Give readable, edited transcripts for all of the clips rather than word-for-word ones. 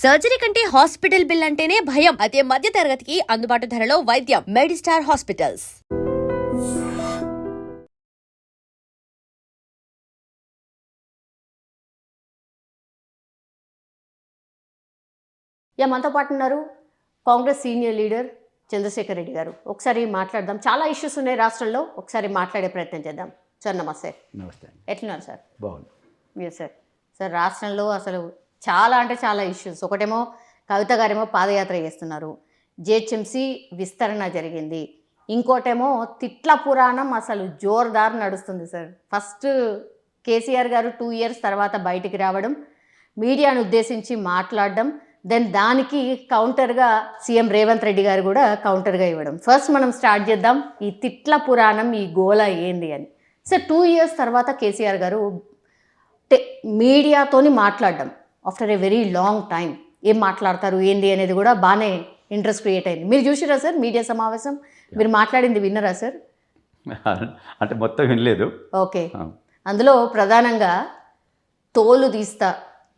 Surgery కంటే hospital bill అంటేనే భయం. అదే మధ్య తరగతికి అందుబాటు ధరలో వైద్యం. Medistar hospitals. మనతో పాటు ఉన్నారు కాంగ్రెస్ సీనియర్ లీడర్ చంద్రశేఖర్ రెడ్డి గారు. ఒకసారి మాట్లాడదాం. చాలా ఇష్యూస్ ఉన్నాయి రాష్ట్రంలో, ఒకసారి మాట్లాడే ప్రయత్నం చేద్దాం. సార్ నమస్తే. నమస్తే. ఎట్లున్నారు సార్? బాగుంది. మీరు సార్ రాష్ట్రంలో అసలు చాలా అంటే చాలా ఇష్యూస్. ఒకటేమో కవిత గారేమో పాదయాత్ర చేస్తున్నారు, జిహెచ్ఎంసీ విస్తరణ జరిగింది. ఇంకోటేమో తిట్ల పురాణం అసలు జోర్దార్ నడుస్తుంది సార్. ఫస్ట్ కేసీఆర్ గారు 2 years తర్వాత బయటికి రావడం, మీడియాను ఉద్దేశించి మాట్లాడడం, దెన్ దానికి కౌంటర్గా సీఎం రేవంత్ రెడ్డి గారు కూడా కౌంటర్గా ఇవ్వడం. ఫస్ట్ మనం స్టార్ట్ చేద్దాం, ఈ తిట్ల పురాణం, ఈ గోల ఏంది అని. సార్ 2 years తర్వాత కేసీఆర్ గారు మీడియాతోని మాట్లాడడం after a very long time. ఏం మాట్లాడతారు ఏంది అనేది కూడా బాగానే ఇంట్రెస్ట్ క్రియేట్ అయింది. మీరు చూసిరా సార్ మీడియా సమావేశం? మీరు మాట్లాడింది విన్నరా సార్? అంటే మొత్తం వినలేదు. ఓకే. అందులో ప్రధానంగా తోలు తీస్తా,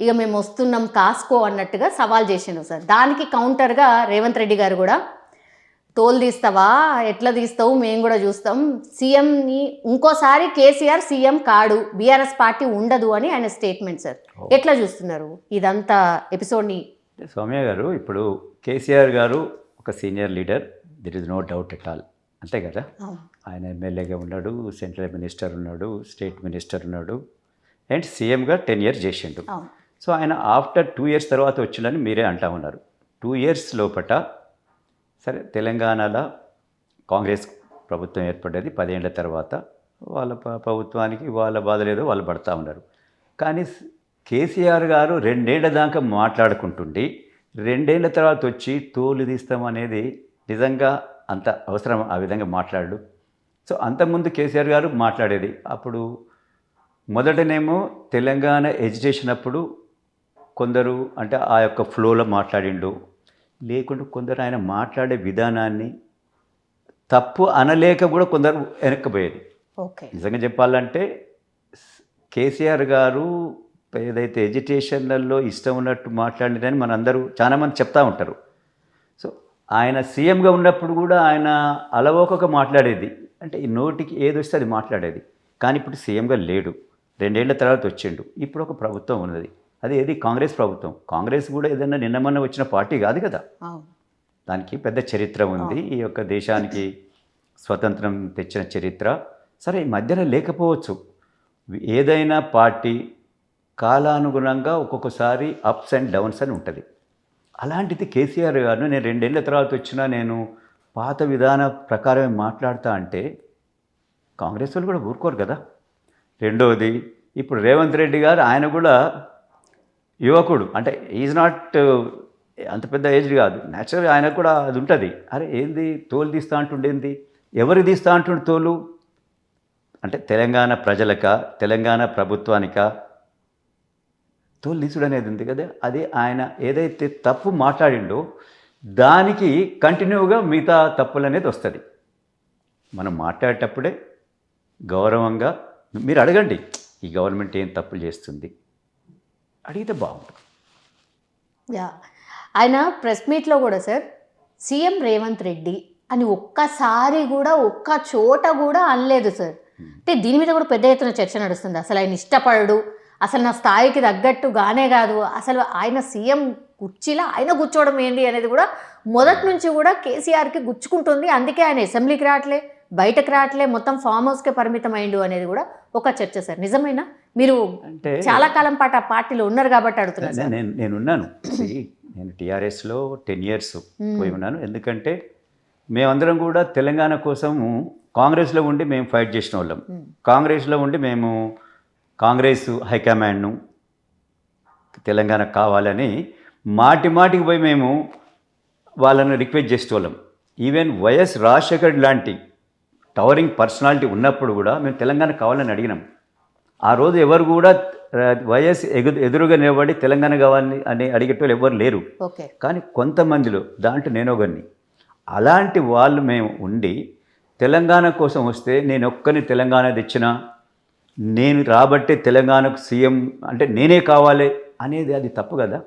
ఇక మేము వస్తున్నాం కాసుకో అన్నట్టుగా సవాల్ చేసిండు సార్. దానికి కౌంటర్గా రేవంత్ రెడ్డి గారు కూడా తోలు తీస్తావా, ఎట్లా తీస్తావు, మేము కూడా చూస్తాం, సీఎంని ఇంకోసారి కేసీఆర్ సీఎం కాడు, బీఆర్ఎస్ పార్టీ ఉండదు అని ఆయన స్టేట్మెంట్ సార్. ఎట్లా చూస్తున్నారు ఇదంతా ఎపిసోడ్ని? సౌమ్య గారు, ఇప్పుడు కేసీఆర్ గారు ఒక senior leader, there is no doubt at all, అంతే కదా. ఆయన ఎమ్మెల్యేగా ఉన్నాడు, సెంట్రల్ మినిస్టర్ ఉన్నాడు, స్టేట్ మినిస్టర్ ఉన్నాడు, అండ్ సీఎంగా 10 years చేసిండు. సో ఆయన ఆఫ్టర్ 2 years తర్వాత వచ్చిందని మీరే అంటా ఉన్నారు. 2 years లోపట సరే తెలంగాణలో కాంగ్రెస్ ప్రభుత్వం ఏర్పడ్డది 10 ఏళ్ల తర్వాత. వాళ్ళ ప్రభుత్వానికి వాళ్ళ బాధలేదో వాళ్ళు పడతా ఉన్నారు. కానీ కేసీఆర్ గారు 2 ఏళ్ల దాకా మాట్లాడుకుంటుండి 2 ఏళ్ల తర్వాత వచ్చి తోలు తీస్తాం అనేది నిజంగా అంత అవసరం? ఆ విధంగా మాట్లాడు. సో అంతకుముందు కేసీఆర్ గారు మాట్లాడేది అప్పుడు మొదటనేమో తెలంగాణ ఎడ్యుకేషన్ అప్పుడు కొందరు అంటే ఆ యొక్క ఫ్లోలో మాట్లాడిండు, లేకుంటే కొందరు ఆయన మాట్లాడే విధానాన్ని తప్పు అనలేక కూడా కొందరు వెనక్కిపోయేది. ఓకే. నిజంగా చెప్పాలంటే కేసీఆర్ గారు ఏదైతే ఎడ్యుకేషన్లలో ఇష్టం ఉన్నట్టు మాట్లాడినని మనందరూ చాలామంది చెప్తా ఉంటారు. సో ఆయన సీఎంగా ఉన్నప్పుడు కూడా ఆయన అలవోకగా మాట్లాడేది, అంటే ఈ నోటికి ఏది వస్తే అది మాట్లాడేది. కానీ ఇప్పుడు సీఎంగా లేడు, 2 ఏళ్ల తర్వాత వచ్చిండు. ఇప్పుడు ఒక ప్రభుత్వం ఉన్నది, అది ఏది కాంగ్రెస్ ప్రభుత్వం. కాంగ్రెస్ కూడా ఏదైనా నిన్నమన్న వచ్చిన పార్టీ కాదు కదా, దానికి పెద్ద చరిత్ర ఉంది. ఈ యొక్క దేశానికి స్వతంత్రం తెచ్చిన చరిత్ర. సరే ఈ మధ్యన లేకపోవచ్చు, ఏదైనా పార్టీ కాలానుగుణంగా ఒక్కొక్కసారి అప్స్ అండ్ డౌన్స్ అని ఉంటుంది. అలాంటిది కేసీఆర్ గారు నేను 2 ఏళ్ల తర్వాత వచ్చినా నేను పాత విధాన ప్రకారమే మాట్లాడతా అంటే కాంగ్రెస్ వాళ్ళు కూడా ఊరుకోరు కదా. రెండవది, ఇప్పుడు రేవంత్ రెడ్డి గారు ఆయన కూడా యువకుడు, అంటే ఈజ్ నాట్ అంత పెద్ద ఏజ్ కాదు, న్యాచురల్గా ఆయనకు కూడా అది ఉంటుంది. అరే ఏంది తోలు తీస్తా అంటుండేంది, ఎవరు తీస్తా అంటుండే తోలు? అంటే తెలంగాణ ప్రజలక, తెలంగాణ ప్రభుత్వానిక తోలు తీసుడు అనేది ఉంది కదా. అది ఆయన ఏదైతే తప్పు మాట్లాడిండో దానికి కంటిన్యూగా మిగతా తప్పులు అనేది వస్తుంది. మనం మాట్లాడేటప్పుడే గౌరవంగా మీరు అడగండి, ఈ గవర్నమెంట్ ఏం తప్పులు చేస్తుంది అడిగితే బాగుంటుంది. ఆయన ప్రెస్ మీట్లో కూడా సార్ సీఎం రేవంత్ రెడ్డి అని ఒక్కసారి కూడా ఒక్క చోట కూడా అనలేదు సార్. అంటే దీని మీద కూడా పెద్ద ఎత్తున చర్చ నడుస్తుంది. అసలు ఆయన ఇష్టపడడు, అసలు నా స్థాయికి తగ్గట్టుగానే కాదు, అసలు ఆయన సీఎం కుర్చీలా ఆయన కూర్చోవడం ఏంటి అనేది కూడా మొదటి నుంచి కూడా కేసీఆర్కి గుచ్చుకుంటుంది. అందుకే ఆయన అసెంబ్లీకి రావట్లే, బయటకు రావట్లే, మొత్తం ఫామ్ హౌస్కే పరిమితం అయిండు అనేది కూడా ఒక చర్చ సార్. నిజమేనా? మీరు అంటే చాలా కాలం పాటు ఆ పార్టీలో ఉన్నారు కాబట్టి అడుగుతున్నాను. నేనున్నాను, నేను టీఆర్ఎస్లో 10 years పోయి ఉన్నాను. ఎందుకంటే మేమందరం కూడా తెలంగాణ కోసము కాంగ్రెస్లో ఉండి మేము ఫైట్ చేసిన వాళ్ళం. కాంగ్రెస్లో ఉండి మేము కాంగ్రెస్ హైకమాండ్ను తెలంగాణ కావాలని మాటికి పోయి మేము వాళ్ళను రిక్వెస్ట్ చేసేవాళ్ళం. ఈవెన్ వైఎస్ రాజశేఖర్ లాంటి టవరింగ్ పర్సనాలిటీ ఉన్నప్పుడు కూడా మేము తెలంగాణ కావాలని అడిగినాం. ఆ రోజు ఎవరు కూడా వైఎస్ ఎదురుగా నిలబడి తెలంగాణ కావాలని అని అడిగేటోళ్ళు ఎవరు లేరు. కానీ కొంతమందిలో దాంట్లో నేను ఒకరిని. అలాంటి వాళ్ళు మేము ఉండి తెలంగాణ కోసం వస్తే నేను ఒక్కరిని తెలంగాణ తెచ్చినా, నేను రాబట్టే తెలంగాణకు సీఎం అంటే నేనే కావాలి అనేది అది తప్పు కదా.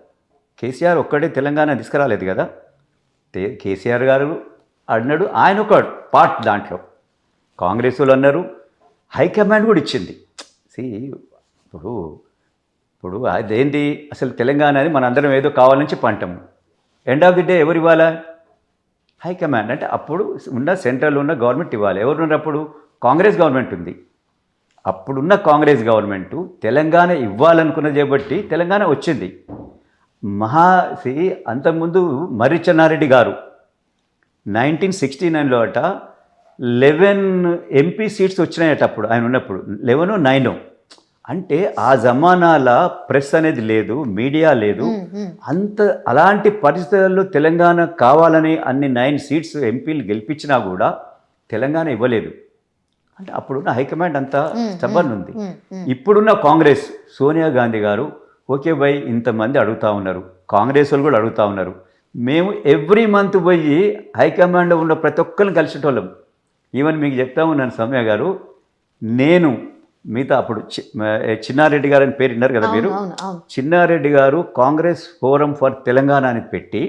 కేసీఆర్ ఒక్కడే తెలంగాణ తీసుకురాలేదు కదా. కేసీఆర్ గారు అన్నాడు, ఆయన ఒక పార్ట్ దాంట్లో. కాంగ్రెస్ వాళ్ళు అన్నారు, హైకమాండ్ కూడా ఇచ్చింది. ఇప్పుడు అదేంటి అసలు తెలంగాణ అని మనందరం ఏదో కావాలని చెప్పి అంటాము. ఎండ్ ఆఫ్ ది డే ఎవరు ఇవ్వాలా? హైకమాండ్. అంటే అప్పుడు ఉన్న సెంట్రల్ ఉన్న గవర్నమెంట్ ఇవ్వాలి. ఎవరు ఉన్నప్పుడు? కాంగ్రెస్ గవర్నమెంట్ ఉంది. అప్పుడున్న కాంగ్రెస్ గవర్నమెంటు తెలంగాణ ఇవ్వాలనుకున్నది కాబట్టి తెలంగాణ వచ్చింది. అంతకుముందు మర్రి చెన్నారెడ్డి గారు 1969లో 11 ఎంపీ సీట్స్ వచ్చినాయట అప్పుడు ఆయన ఉన్నప్పుడు, 11 9. అంటే ఆ జమానాల ప్రెస్ అనేది లేదు, మీడియా లేదు. అలాంటి పరిస్థితుల్లో తెలంగాణ కావాలని అన్ని 9 సీట్స్ ఎంపీలు గెలిపించినా కూడా తెలంగాణ ఇవ్వలేదు. అంటే అప్పుడున్న హైకమాండ్ అంతా స్టబర్న్ ఉంది. ఇప్పుడున్న కాంగ్రెస్ సోనియా గాంధీ గారు ఓకే బై ఇంతమంది అడుగుతూ ఉన్నారు, కాంగ్రెస్ వాళ్ళు కూడా అడుగుతూ ఉన్నారు. మేము ఎవ్రీ మంత్ పోయి హైకమాండ్లో ఉన్న ప్రతి ఒక్కరిని కలిసేటోళ్ళం. ఈవెన్ మీకు చెప్తా ఉన్నాను సౌమ్య గారు, నేను మిగతా అప్పుడు చిన్నారెడ్డి గారు అని పేరు విన్నారు కదా మీరు. చిన్నారెడ్డి గారు కాంగ్రెస్ ఫోరం ఫర్ తెలంగాణ అని పెట్టి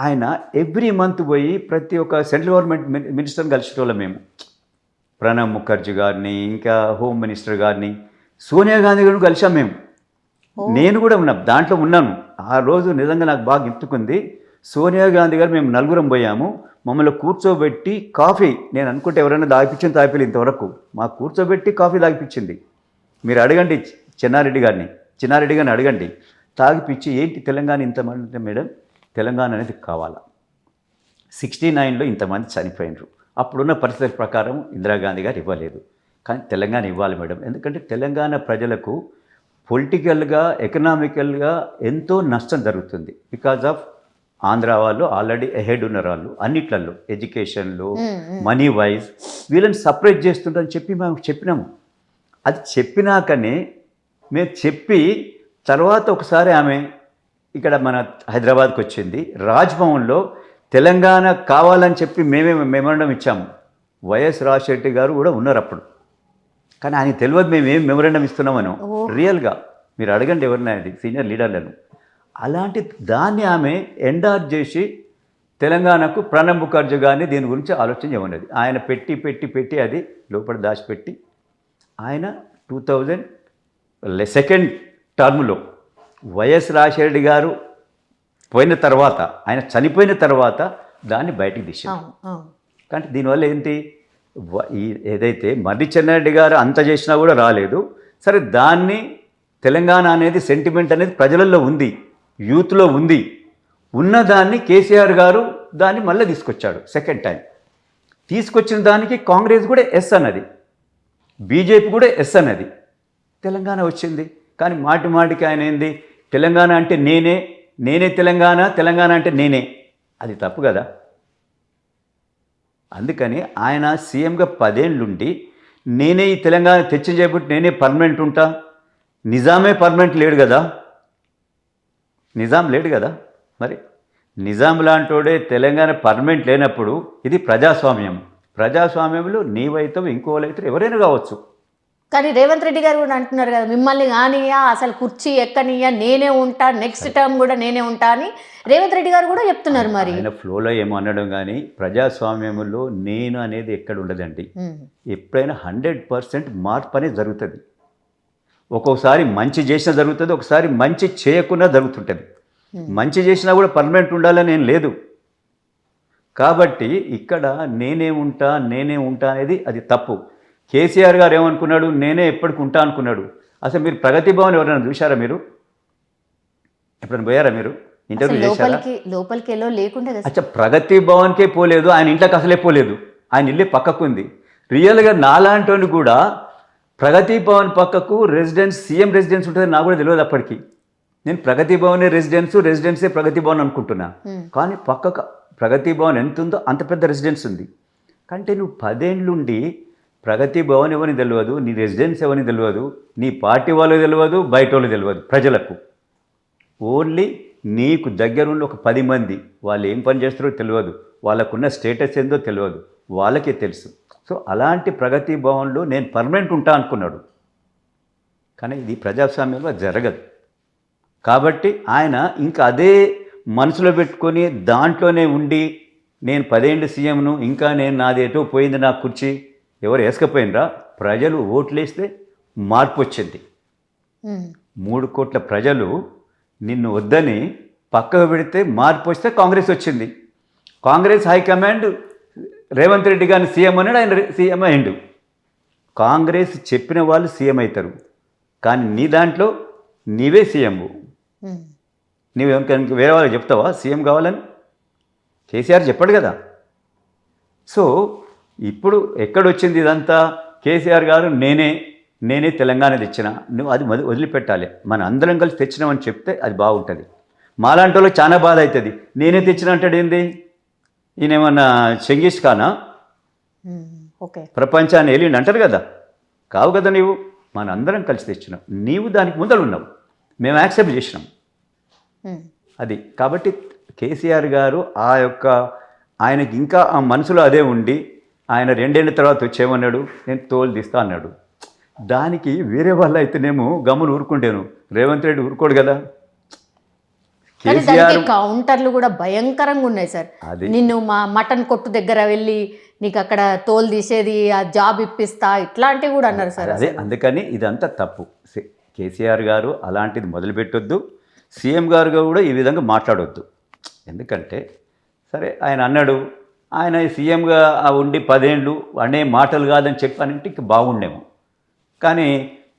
ఆయన ఎవ్రీ మంత్ పోయి ప్రతి ఒక్క సెంట్రల్ గవర్నమెంట్ మినిస్టర్ని కలిసేటోళ్ళం మేము. ప్రణబ్ ముఖర్జీ గారిని, ఇంకా హోమ్ మినిస్టర్ గారిని, సోనియా గాంధీ గారిని కలిసాం మేము. నేను కూడా దాంట్లో ఉన్నాను. ఆ రోజు నిజంగా నాకు బాగా గుర్తుకుంది. సోనియా గాంధీ గారు మేము నలుగురం పోయాము, మమ్మల్ని కూర్చోబెట్టి కాఫీ, నేను అనుకుంటే ఎవరైనా తాగిపించింది తాగిపోయి ఇంతవరకు మాకు కూర్చోబెట్టి కాఫీ తాగిపించింది. మీరు అడగండి చిన్నారెడ్డి గారిని అడగండి, తాగిపించి ఏంటి తెలంగాణ ఇంతమంది అంటే, మేడం తెలంగాణ అనేది కావాలా, 69లో ఇంతమంది చనిపోయినరు, అప్పుడున్న పరిస్థితుల ప్రకారం ఇందిరాగాంధీ గారు ఇవ్వలేదు, కానీ తెలంగాణ ఇవ్వాలి మేడం. ఎందుకంటే తెలంగాణ ప్రజలకు పొలిటికల్గా ఎకనామికల్గా ఎంతో నష్టం జరుగుతుంది. బికాజ్ ఆఫ్ ఆంధ్ర వాళ్ళు ఆల్రెడీ అహెడ్ ఉన్నారు, వాళ్ళు అన్నిట్లలో ఎడ్యుకేషన్లో మనీ వైజ్ వీళ్ళని సపరేట్ చేస్తుందని చెప్పి మేము చెప్పినాము. అది చెప్పినాకనే మేము చెప్పి తర్వాత ఒకసారి ఆమె ఇక్కడ మన హైదరాబాద్కి వచ్చింది. రాజ్భవన్లో తెలంగాణ కావాలని చెప్పి మేమే మెమోరండం ఇచ్చాము. వైఎస్ రాజశేఖర్ గారు కూడా ఉన్నారు అప్పుడు, కానీ ఆయన తెలియదు మేము ఏం మెమోరండం ఇస్తున్నామను. రియల్గా మీరు అడగండి ఎవరినైనా, అది సీనియర్ లీడర్లను. అలాంటి దాన్ని ఆమె ఎండార్జ్ చేసి తెలంగాణకు ప్రణబ్ ముఖర్జీ గారిని దీని గురించి ఆలోచన చేయమన్నది. ఆయన పెట్టి పెట్టి పెట్టి అది లోపల దాచిపెట్టి ఆయన 2000 సెకండ్ టర్మ్లో వైఎస్ రాజశేఖర్ గారు పోయిన తర్వాత, ఆయన చనిపోయిన తర్వాత దాన్ని బయటికి తీశారు. కానీ దీనివల్ల ఏంటి, ఏదైతే మర్రి చెన్నారెడ్డి గారు అంత చేసినా కూడా రాలేదు. సరే, దాన్ని తెలంగాణ అనేది సెంటిమెంట్ అనేది ప్రజలలో ఉంది, యూత్లో ఉంది. ఉన్నదాన్ని కేసీఆర్ గారు దాన్ని మళ్ళీ తీసుకొచ్చాడు సెకండ్ టైం. తీసుకొచ్చిన దానికి కాంగ్రెస్ కూడా ఎస్ అన్నది, బీజేపీ కూడా ఎస్ అన్నది, తెలంగాణ వచ్చింది. కానీ మాటి మాటికి ఆయన ఏంది, తెలంగాణ అంటే నేనే తెలంగాణ అంటే నేనే, అది తప్పు కదా. అందుకని ఆయన సీఎంగా 10 ఏళ్ళుండి నేనే ఈ తెలంగాణ తెచ్చి చేయబట్టి నేనే పర్మనెంట్ ఉంటా, నిజామే పర్మనెంట్ లేడు కదా, నిజాం లేడు కదా. మరి నిజాం లాంటోడే తెలంగాణ పర్మనెంట్ లేనప్పుడు ఇది ప్రజాస్వామ్యంలో నీవైతే ఇంకోవైతే ఎవరైనా కావచ్చు. కానీ రేవంత్ రెడ్డి గారు కూడా అంటున్నారు కదా, మిమ్మల్ని కానియా అసలు కుర్చీ ఎక్కనియా, నేనే ఉంటా, నెక్స్ట్ టర్మ్ కూడా నేనే ఉంటా అని రేవంత్ రెడ్డి గారు కూడా చెప్తున్నారు. మరి ఆయన ఫ్లోలో ఏమో అనడం, కానీ ప్రజాస్వామ్యంలో నేను అనేది ఎక్కడ ఉండదండి. ఎప్పుడైనా 100% మార్పు అనేది జరుగుతుంది. ఒక్కొక్కసారి మంచి చేసినా జరుగుతుంది, ఒకసారి మంచి చేయకుండా జరుగుతుంటుంది. మంచి చేసినా కూడా పర్మనెంట్ ఉండాలని ఏం లేదు. కాబట్టి ఇక్కడ నేనే ఉంటా అనేది అది తప్పు. కేసీఆర్ గారు ఏమనుకున్నాడు, నేనే ఎప్పటికి ఉంటా అనుకున్నాడు. అసలు మీరు ప్రగతి భవన్ ఎవరైనా చూశారా? మీరు ఎప్పుడైనా పోయారా? మీరు ఇంటర్వ్యూ చేశారా? లోపలికి వెళ్ళో లేకుండా అచ్చా, ప్రగతి భవన్కే పోలేదు, ఆయన ఇంట్లోకి అసలే పోలేదు, ఆయన ఇల్లే పక్కకుంది. రియల్గా నాలాంటి కూడా ప్రగతి భవన్ పక్కకు సీఎం రెసిడెన్స్ ఉంటుంది, నాకు కూడా తెలియదు అప్పటికి. నేను ప్రగతి భవన్ రెసిడెన్సే ప్రగతి భవన్ అనుకుంటున్నా, కానీ పక్కకు ప్రగతి భవన్ ఎంత ఉందో అంత పెద్ద రెసిడెన్స్ ఉంది. కంటే నువ్వు 10 ఏళ్ళుండి ప్రగతి భవన్ ఎవరిని తెలియదు, నీ రెసిడెన్స్ ఎవరిని తెలియదు, నీ పార్టీ వాళ్ళకి తెలియదు, బయట వాళ్ళు తెలియదు, ప్రజలకు ఓన్లీ నీకు దగ్గరుండి ఒక 10 మంది, వాళ్ళు ఏం పని చేస్తారో తెలియదు, వాళ్ళకున్న స్టేటస్ ఏందో తెలియదు, వాళ్ళకే తెలుసు. సో అలాంటి ప్రగతి భవన్లో నేను పర్మనెంట్ ఉంటా అనుకున్నాడు. కానీ ఇది ప్రజాస్వామ్యంలో జరగదు. కాబట్టి ఆయన ఇంకా అదే మనసులో పెట్టుకొని దాంట్లోనే ఉండి నేను 10 ఏళ్ళు సీఎంను, ఇంకా నేను నాది ఎటో పోయింది నా కుర్చీ, ఎవరు వేసుకపోయినరా, ప్రజలు ఓట్లేస్తే మార్పు వచ్చింది. 3 కోట్ల ప్రజలు నిన్ను వద్దని పక్కకు పెడితే మార్పు వస్తే కాంగ్రెస్ వచ్చింది. కాంగ్రెస్ హైకమాండ్ రేవంత్ రెడ్డి గారిని సీఎం అన్నాడు, ఆయన సీఎం అయిండు. కాంగ్రెస్ చెప్పిన వాళ్ళు సీఎం అవుతారు, కానీ నీ దాంట్లో నీవే సీఎం. నీవేమో వేరే వాళ్ళకి చెప్తావా సీఎం కావాలని? కేసీఆర్ చెప్పాడు కదా. సో ఇప్పుడు ఎక్కడొచ్చింది ఇదంతా? కేసీఆర్ గారు నేనే తెలంగాణ తెచ్చిన, నువ్వు అది వదిలిపెట్టాలి, మన అందరం కలిసి తెచ్చినామని చెప్తే అది బాగుంటుంది. మాలాంటి వాళ్ళకి చాలా బాధ అవుతుంది. నేనే తెచ్చిన అంటాడు ఏంది? ఈయన ఏమన్నా చెంగిస్ ఖానా? ఓకే, ప్రపంచాన్ని వెళ్ళిండి అంటారు కదా. కావు కదా, నీవు మన అందరం కలిసి తెచ్చినావు, నీవు దానికి ముందర ఉన్నావు, మేము యాక్సెప్ట్ చేసినాం. అది కాబట్టి కేసీఆర్ గారు ఆయనకి ఇంకా ఆ మనసులో అదే ఉండి ఆయన 2 ఏళ్ళ తర్వాత వచ్చేమన్నాడు, నేను తోలు తీస్తా అన్నాడు. దానికి వేరే వాళ్ళు అయితేనేమో గమ్ములు ఊరుకుంటేను, రేవంత్ రెడ్డి ఊరుకోడు కదా. కేసీఆర్ కౌంటర్లు కూడా భయంకరంగా ఉన్నాయి సార్. నిన్ను మా మటన్ కొట్టు దగ్గర వెళ్ళి నీకు అక్కడ తోలు తీసేది, ఆ జాబ్ ఇప్పిస్తా, ఇట్లాంటివి కూడా అన్నారు సార్. అదే అందుకని ఇదంతా తప్పు. కేసీఆర్ గారు అలాంటిది మొదలుపెట్టొద్దు, సీఎం గారు కూడా ఈ విధంగా మాట్లాడొద్దు. ఎందుకంటే సరే ఆయన అన్నాడు, ఆయన సీఎంగా ఉండి 10 ఏళ్ళు అనే మాటలు కాదని చెప్పానంటే ఇంక బాగుండేమో. కానీ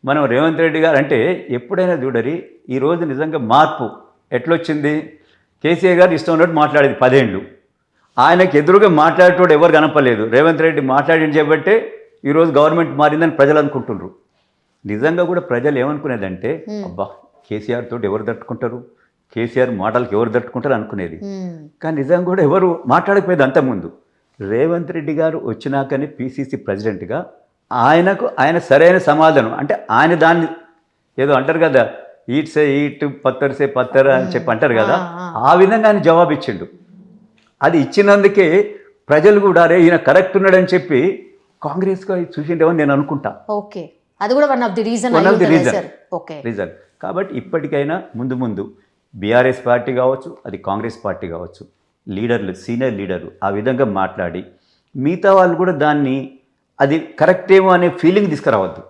మనం రేవంత్ రెడ్డి గారు అంటే ఎప్పుడైనా చూడరి, ఈరోజు నిజంగా మార్పు ఎట్లొచ్చింది? కేసీఆర్ గారు ఇష్టం ఉన్నట్టు మాట్లాడేది 10 ఏళ్ళు, ఆయనకు ఎదురుగా మాట్లాడేటోడు ఎవరు కనపలేదు. రేవంత్ రెడ్డి మాట్లాడి చేయబట్టే ఈరోజు గవర్నమెంట్ మారిందని ప్రజలు అనుకుంటున్నారు. నిజంగా కూడా ప్రజలు ఏమనుకునేదంటే, అబ్బా కేసీఆర్ తోటి ఎవరు తట్టుకుంటారు, కేసీఆర్ మాటలకు ఎవరు తట్టుకుంటారు అనుకునేది. కానీ నిజంగా కూడా ఎవరు మాట్లాడకపోయేది అంతకుముందు. రేవంత్ రెడ్డి గారు వచ్చినాకనే పిసిసి ప్రెసిడెంట్గా ఆయన సరైన సమాధానం అంటే ఆయన దాన్ని ఏదో అంటారు కదా, ఈట్ సే ఈట్ పత్తర్ సే పత్తర్ అని చెప్పి అంటారు కదా, ఆ విధంగా ఆయన జవాబు ఇచ్చిండు. అది ఇచ్చినందుకే ప్రజలు కూడా అరే ఈయన కరెక్ట్ ఉన్నాడని చెప్పి కాంగ్రెస్గా చూసిండేమని నేను అనుకుంటా. ఓకే, అది కూడా one of the reason. Reason కాబట్టి ఇప్పటికైనా ముందు బీఆర్ఎస్ పార్టీ కావచ్చు, అది కాంగ్రెస్ పార్టీ కావచ్చు, లీడర్లు సీనియర్ లీడర్లు ఆ విధంగా మాట్లాడి మిగతా వాళ్ళు కూడా దాన్ని అది కరెక్ట్ ఏమో అనే ఫీలింగ్ తీసుకురావద్దు.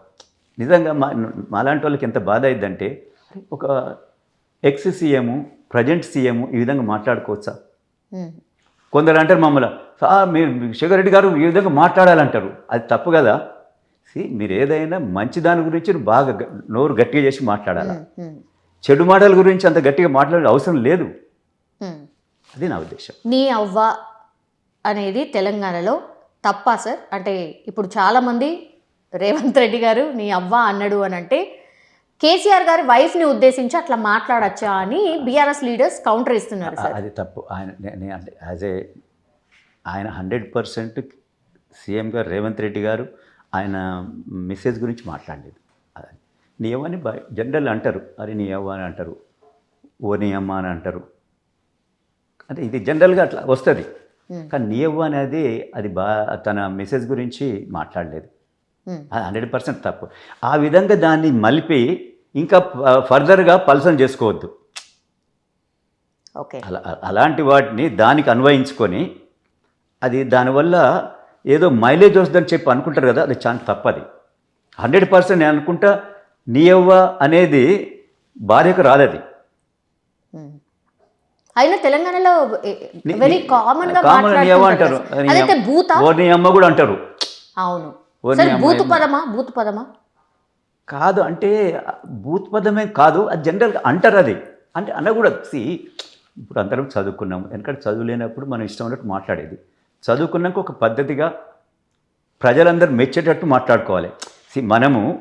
నిజంగా మాలాంటి వాళ్ళకి ఎంత బాధ అయిందంటే, ఒక ఎక్స్ సీఎం ప్రజెంట్ సీఎం ఈ విధంగా మాట్లాడుకోవచ్చా? కొందరు అంటారు మమ్మల్ని, మీరు శేఖర్ రెడ్డి గారు ఈ విధంగా మాట్లాడాలంటారు, అది తప్పు కదా. మీరు ఏదైనా మంచి దాని గురించి బాగా నోరు గట్టిగా చేసి మాట్లాడాలి, చెడు మాటల గురించి అంత గట్టిగా మాట్లాడే అవసరం లేదు. అది నా ఉద్దేశం. నీ అవ్వ అనేది తెలంగాణలో తప్పా సార్? అంటే ఇప్పుడు చాలామంది రేవంత్ రెడ్డి గారు నీ అవ్వ అన్నాడు అని అంటే కేసీఆర్ గారి వైఫ్ని ఉద్దేశించి అట్లా మాట్లాడచ్చా అని బీఆర్ఎస్ లీడర్స్ కౌంటర్ ఇస్తున్నారు సార్. అది తప్పు. ఆయన 100% సీఎం గారు రేవంత్ రెడ్డి గారు ఆయన మెసేజ్ గురించి మాట్లాడలేదు. నీ అవ్వ అని జనరల్ అంటారు, అరే నీ అవ్వ అని అంటారు, ఓ నీ అమ్మ అని అంటారు, అంటే ఇది జనరల్గా అట్లా వస్తుంది. కానీ నీ అవ్వ అనేది అది తన మెసేజ్ గురించి మాట్లాడలేదు. అది 100% తప్పు. ఆ విధంగా దాన్ని మలిపి ఇంకా ఫర్దర్గా పల్సన్ చేసుకోవద్దు. ఓకే, అలాంటి వాటిని దానికి అన్వయించుకొని అది దానివల్ల ఏదో మైలేజ్ వస్తుందని చెప్పి అనుకుంటారు కదా, అది చాలా తప్పది. 100% నేను అనుకుంటా నీ అవ్వ అనేది భార్యకు రాదది. అయినా తెలంగాణలో వెరీ కామన్ గా అంటారు, ఓ నీ అమ్మ కూడా అంటారు. అవును, బూతు పదమా కాదు, అంటే బూత్ పదమే కాదు, అది జనరల్గా అంటారు. అది అంటే అనకూడదు. ఇప్పుడు అందరం చదువుకున్నాము, ఎందుకంటే చదువులేనప్పుడు మనం ఇష్టం ఉన్నట్టు మాట్లాడేది. చదువుకున్నాక ఒక పద్ధతిగా ప్రజలందరూ మెచ్చేటట్టు మాట్లాడుకోవాలి.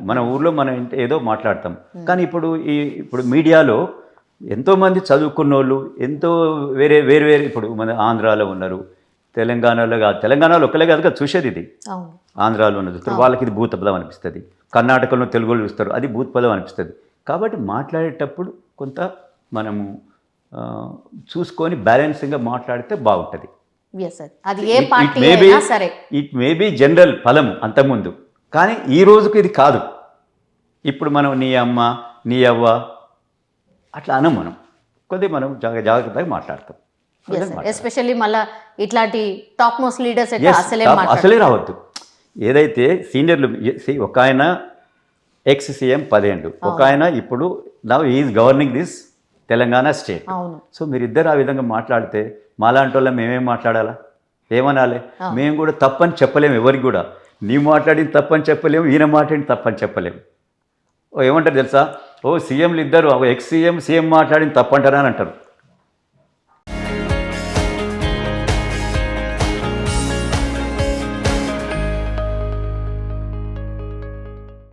మన ఊర్లో మనం ఏదో మాట్లాడతాం, కానీ ఇప్పుడు మీడియాలో ఎంతోమంది చదువుకున్న వాళ్ళు ఎంతో వేరే ఇప్పుడు మన ఆంధ్రాలో ఉన్నారు, తెలంగాణలో ఒకలే కాదు చూసేది. ఇది ఆంధ్రాలో ఉన్నది వాళ్ళకి ఇది భూత పదం అనిపిస్తుంది, కర్ణాటకలో తెలుగులో చూస్తారు అది భూత పదం అనిపిస్తుంది. కాబట్టి మాట్లాడేటప్పుడు కొంత మనము చూసుకొని బ్యాలెన్సింగ్గా మాట్లాడితే బాగుంటుంది. ఇట్ మేబీ జనరల్ ఫలం అంతకుముందు, కానీ ఈ రోజుకి ఇది కాదు. ఇప్పుడు మనం నీ అమ్మ నీ అవ్వ అట్లా అనం మనం కొద్దిగా మనం జాగ్రత్తగా మాట్లాడతాం. ఎస్పెషల్లీ మళ్ళీ ఇట్లాంటి టాప్ మోస్ట్ లీడర్స్ అయితే Yes, అసలే అసలే రావద్దు. ఏదైతే సీనియర్లు ఒక ఆయన ఎక్స్ సీఎం 10 ఏళ్ళు, ఒక ఆయన ఇప్పుడు now is governing this Telangana state. అవును. సో మీరిద్దరు ఆ విధంగా మాట్లాడితే మాలాంటి వాళ్ళం మేమేం మాట్లాడాలా, ఏమనాలి? మేము కూడా తప్పని చెప్పలేము ఎవరికి కూడా. నీవు మాట్లాడింది తప్పని చెప్పలేము, ఈయన మాట్లాడింది తప్పని చెప్పలేము. ఏమంటారు తెలుసా, సీఎంలు ఇద్దరు ఎక్స్ సీఎం మాట్లాడింది తప్పంటారా అని అంటారు.